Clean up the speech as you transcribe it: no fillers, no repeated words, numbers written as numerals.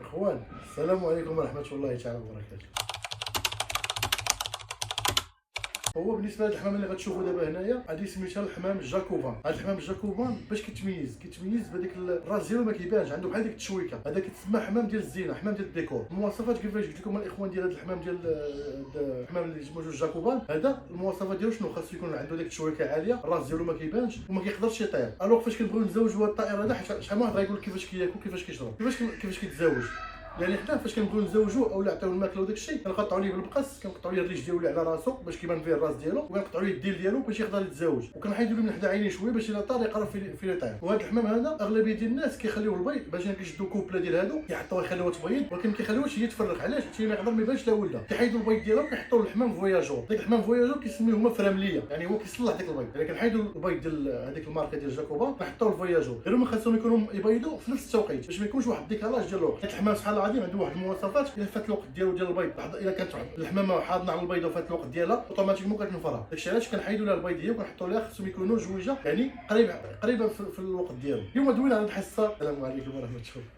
اخوان، السلام عليكم ورحمه الله تعالى وبركاته. هو بالنسبه لهاد الحمام اللي غتشوفوا دابا هنايا غادي سميتها الحمام الجاكوبان. هاد الحمام الجاكوبان باش كيتميز بهذاك الراس ديالو ما كيبانش، عنده بحال ديك التشويكه، هذا كيتسمى حمام ديال الزينه، حمام ديال الديكور. المواصفات كيفاش قلت لكم الاخوان ديال هاد الحمام ديال الحمام اللي سموه الجاكوبان، هذا المواصفات ديالو شنو خاصو يكون عنده ديك التشويكه عاليه، الراس ديالو ما كيبانش وما كيقدرش يطير. الوغ فاش كنبغيو نزوجوا هاد الطائر هذا، شحال من واحد غايقول لك كيفاش كياكل، كيفاش كيشرب، كيفاش كيتزوج. يعني حنا فاش كنبغيو نزوجوه اولا نعطيو الماكله وداك الشيء، كنقطعوا ليه بالمقص، كنقطعوا ليه الريش ديالو اللي على راسو باش كيبان فيه الراس ديالو، وكنقطعوا ليه الديل ديالو باش يقدر يتزوج، وكنحيدوا له من حدا عينيه شويه باش الا طار يقرب فين يطير. وهذا الحمام هذا اغلبيه ديال الناس كيخليوه البيض، باش كيشدوا كوبله ديال هادو يحطوها يخليوها تبيض، ولكن ما كيخليوهاش هي تفرخ. علاش؟ حتى ما يقدر ما يبانش لا ولده. كيحيدوا البيض ديالو وكيحطوا الحمام فواياجور. داك الحمام فواياجور كيسميوه هما فرامليه، يعني هو كيصلح داك البيض. يعني كنحيدوا البيض ديال هذيك الماركه ديال جاكوبا كنحطوه الفواياجور، غير هما خاصهم يكونوا يبيضوا في نفس التوقيت باش ما يكونش واحد الديكالاج ديال الوقت. حيت الحمام سبحان الله العظيم عنده واحد المواصفات، الا فات الوقت ديالو ديال البيض، الا كانت الحمامه حاضنه على البيضه وفات الوقت ديالها اوتوماتيكمون كتنفرها. داكشي علاش كنحيدوا لها البيض ديالو وكنحطوا لها، خصهم يكونوا جويجه يعني قريبه في الوقت ديالو. اليوم دوينا على الحصه. السلام عليكم ورحمه الله.